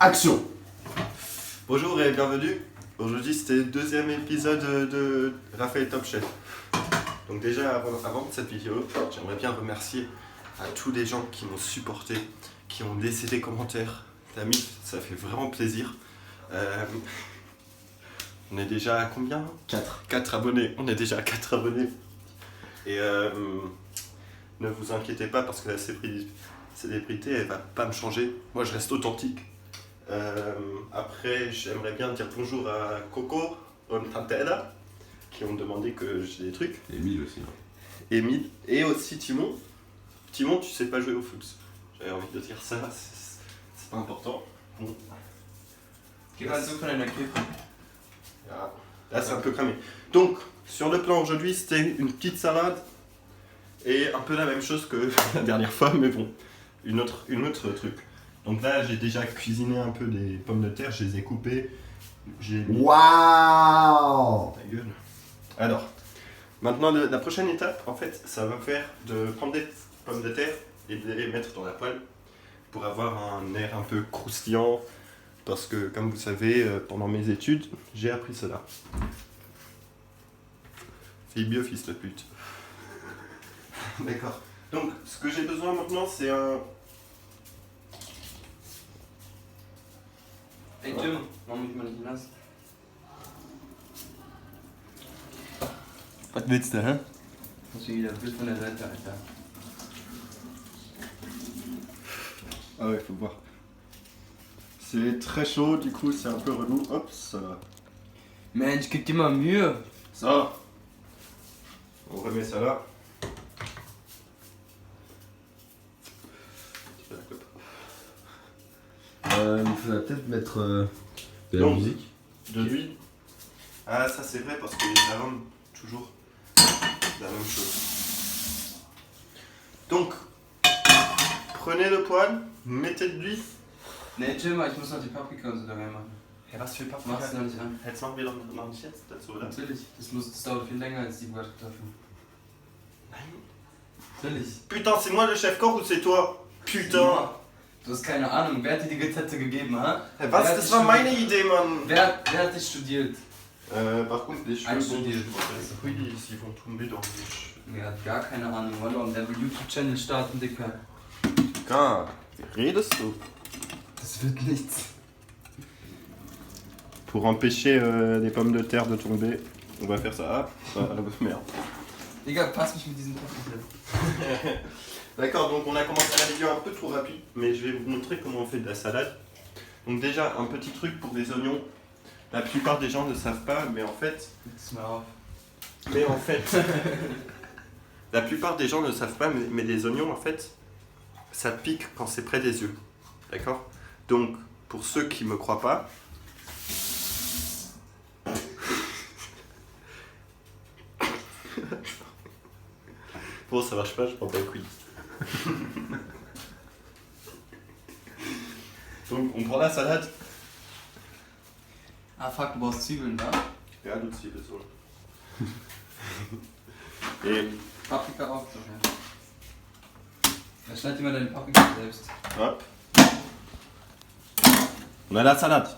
Action. Bonjour et bienvenue. Aujourd'hui c'était le deuxième épisode de Raphaël Top Chef. Donc déjà avant cette vidéo, j'aimerais bien remercier à tous les gens qui m'ont supporté, qui ont laissé des commentaires. Amis, ça fait vraiment plaisir. On est déjà à combien? 4 abonnés. On est déjà à 4 abonnés. Et ne vous inquiétez pas parce que la célébrité elle va pas me changer. Moi je reste authentique. Après j'aimerais bien dire bonjour à Coco, Tantella, qui ont demandé que j'ai des trucs. Émile aussi. Hein. Émile et aussi Timon. Timon, tu sais pas jouer au foot. J'avais envie de dire ça, c'est pas important. Bon. Geh mal so von einer Kippe. Là c'est un peu cramé. Donc sur le plan aujourd'hui c'était une petite salade et un peu la même chose que la dernière fois, mais bon, une autre truc. Donc là j'ai déjà cuisiné un peu des pommes de terre, je les ai coupées. Waouh. Ta gueule. Alors, maintenant la prochaine étape en fait ça va faire de prendre des pommes de terre et de les mettre dans la poêle pour avoir un air un peu croustillant. Parce que, comme vous savez, pendant mes études, j'ai appris cela. Fais bio, fils de pute. D'accord. Donc, ce que j'ai besoin maintenant, c'est un... Ey Tim, warum mich mal nicht nass? Was willst du, hein? Muss hier wieder Bild von der Seite, Alter. Ah ouais, faut voir. C'est très chaud, du coup, c'est un peu relou. Hop, ça va. Mensch, gib dir mal Mühe. Ça. On remet ça là. Il faudrait peut-être mettre de la Donc, musique. De l'huile. Ah, ça c'est vrai parce que les aromes, toujours la même chose. Donc, prenez le poêle, mettez de l'huile. Ne, Tim, ich muss noch die Paprika und so da reinmachen. Ja, was für Machst du noch nicht an? Jetzt machen wir doch noch nicht jetzt dazu, oder? Natürlich, das dauert viel länger als die Bratkartoffeln. Nein. Natürlich. Putain, c'est moi le chef koch ou c'est toi? Putain. Du hast keine Ahnung, wer hat dir die Rezepte gegeben, ha? Hey, was? Das war meine Idee, Mann. Wer hat dich studiert? Par contre, les cheveux sont Einstudiert. Oui, ils vont tomber dans les cheveux. Er hat gar keine Ahnung, Wallah, der will YouTube-Channel starten, Dicker. Putain, redest du? Das wird nichts. Pour empêcher les pommes de terre de tomber, on va faire ça. Ah, merde. Digga, pass mich mit diesem Paprika. D'accord, donc on a commencé la vidéo un peu trop rapide, mais je vais vous montrer comment on fait de la salade. Donc déjà, un petit truc pour les oignons. La plupart des gens ne savent pas, mais en fait... la plupart des gens ne savent pas, mais les oignons, en fait, ça pique quand c'est près des yeux. D'accord? Donc, pour ceux qui me croient pas... Bon, ça marche pas, je prends pas le quiz. Donc, on prend la salade. Ah fuck, du brauchst Zwiebeln, wa? Ja, du ziehst es so. Et Paprika auch, so ja. Schneid dir mal deine Paprika selbst. hop. On a la salade.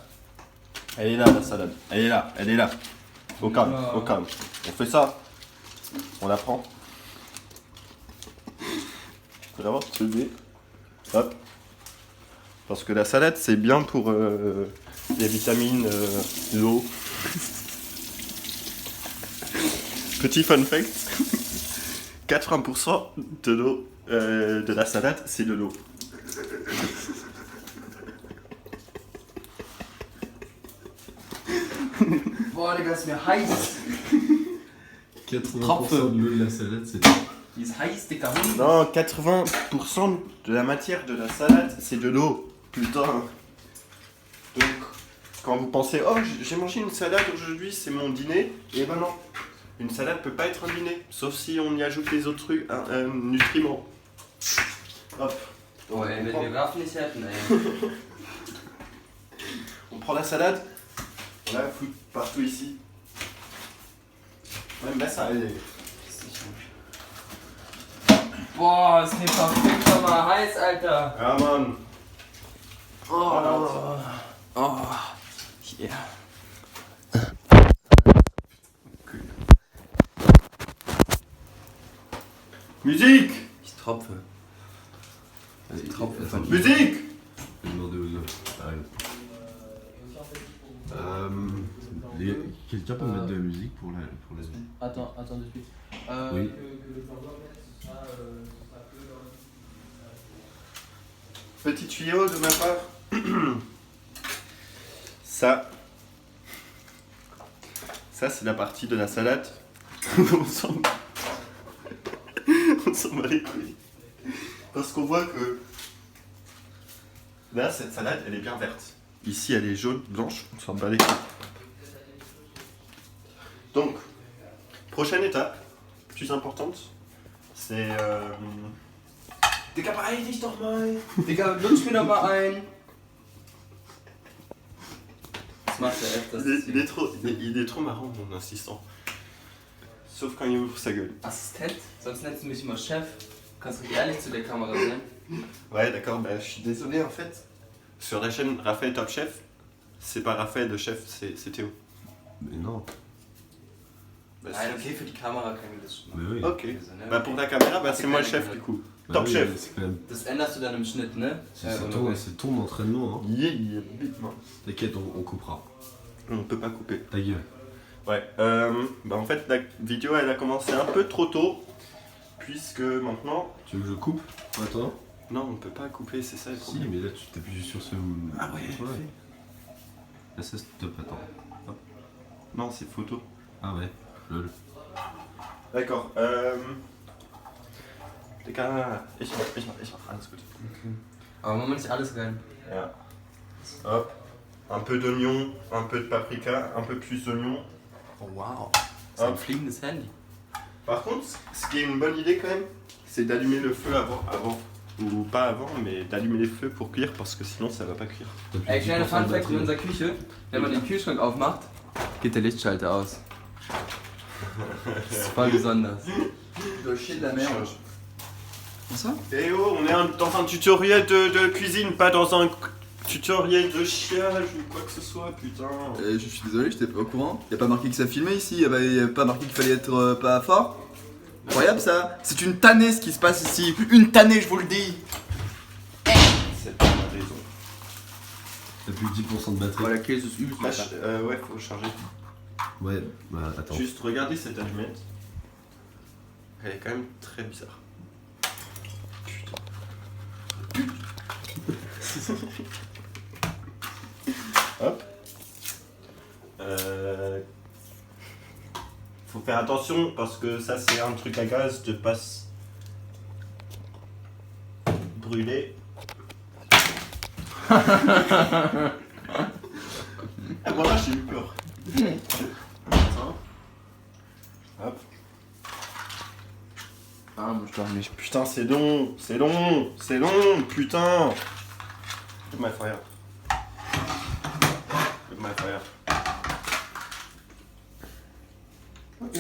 Elle est là, la salade. Elle est là, elle est là. Au calme, au calme. On fait ça. On la prend. Vraiment, soulever. Hop. Parce que la salade, c'est bien pour les vitamines, l'eau. Petit fun fact. 80% de l'eau de la salade, c'est de l'eau. Boah, Digga, ist mir heiß. 80% de l'eau de la salade, c'est... Die ist heiß, Digga. Non, 80% de la matière de la salade, c'est de l'eau. Putain. Donc, quand vous pensez, oh, j'ai mangé une salade aujourd'hui, c'est mon dîner, et ben non. Une salade peut pas être un dîner, sauf si on y ajoute les autres trucs, nutriments. Hop. Donc, Boah, ey, wenn wir Raffen nicht hätten, ey. on prend la salade, on la fout partout ici. Même là, ça allait. Boah, ist mir perfekt mal heiß, Alter. Ja, Mann. Oh. Yeah. Musique. Ich tropfe. Allez, Trop- attends, Musique. je vais demander aux autres. Arrive. Quelqu'un peut mettre de la musique pour la vie. Attends de suite. Oui. Petit tuyau de ma part. Ça c'est la partie de la salade. On s'en bat les couilles. Parce qu'on voit que là, cette salade, elle est bien verte. Ici, elle est jaune, blanche, on s'en bat les couilles. Donc, prochaine étape, plus importante, c'est... Digga, beeil dich doch mal. Digga, lutsch mir doch mal ein. Das macht er öfters. il est trop marrant, mon assistant. Sauf quand il ouvre sa gueule. Assistent? Sonst nennst du mich immer Chef. Kannst du ehrlich zu der Kamera sein? Ouais, d'accord, bah, je suis désolé en fait. Sur la chaîne Raphaël Top Chef, c'est pas Raphaël le chef, c'est Théo. Mais non. Bah, Nein, okay, für die Kamera können wir das schon Mais machen. oui. Ok. Also, ne? Bah, pour la caméra, bah, c'est moi le chef du coup. Bah Top oui, chef. C'est quand même. Das änderst du dann im Schnitt, ne? C'est ton entraînement. Hein. Yeah. T'inquiète, on coupera. On peut pas couper. Ta gueule. Ouais, bah en fait la vidéo elle a commencé un peu trop tôt. Puisque maintenant. Tu veux que je coupe maintenant? Non, on peut pas couper, c'est ça le Si, problème. mais là tu t'appuies sur ce. Ah ouais, Là ça stop, attends. Hop. Non, c'est photo. Ah ouais, lol. D'accord, Digga, ich mach alles gut. Aber mach mal nicht alles rein. Ja. Hop. Un peu d'oignon, un peu de paprika, un peu plus d'oignon. Oh wow. Das ist ein Hop. fliegendes Handy. Par contre, ce qui est une bonne idée quand même, c'est d'allumer le feu avant. Ou pas avant, mais d'allumer les feux pour cuire parce que sinon ça va pas cuire. Ey, kleiner Fun Fact in unserer Küche. Wenn man den Kühlschrank aufmacht, geht der Lichtschalter aus. Das ist voll besonders. Le shit de la merde. Ça? Eh oh, on est dans un tutoriel de cuisine, pas dans un tutoriel de chiage ou quoi que ce soit, putain. Je suis désolé, j'étais pas au courant. Y a pas marqué que ça filmait ici, y a pas marqué qu'il fallait être pas fort. Incroyable ça. C'est une tannée ce qui se passe ici. Une tannée, je vous le dis. C'est pas ma raison. T'as plus que 10% de batterie. Voilà, qu'est-ce que Ouais, faut charger. Ouais, bah attends. Juste regardez cette allumette. Elle est quand même très bizarre. Putain. Hop. Faut faire attention parce que ça c'est un truc à gaz de pas se brûler. Ah, voilà, j'ai eu peur. Hop. Ah, moi je dors nicht. Putain, c'est long, putain. Look my fire. Look my fire. Ok.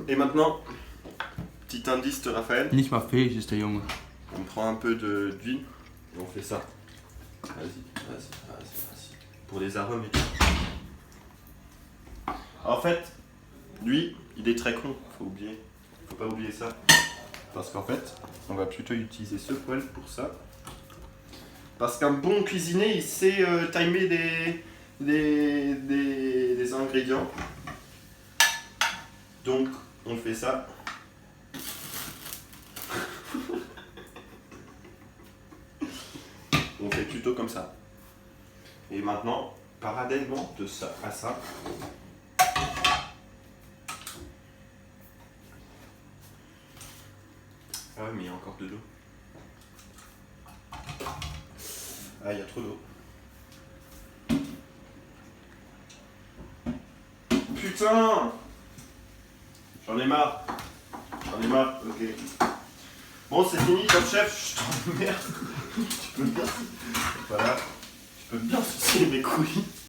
Et maintenant, petit indice de Raphaël. Nicht mal fähig ist der Junge. On prend un peu d'huile et on fait ça. Vas-y. Pour les arômes et tout. En fait, lui, il est très con, faut pas oublier ça. Parce qu'en fait, on va plutôt utiliser ce poêle pour ça. Parce qu'un bon cuisinier, il sait timer des ingrédients. Donc, on fait ça. On fait plutôt comme ça. Et maintenant, parallèlement de ça à ça, ah ouais, mais il y a encore de l'eau. Ah, il y a trop d'eau. Putain! J'en ai marre, ok. Bon, c'est fini, Top Chef, je t'emmerde. Tu peux bien... Voilà. Tu peux bien sucer mes couilles.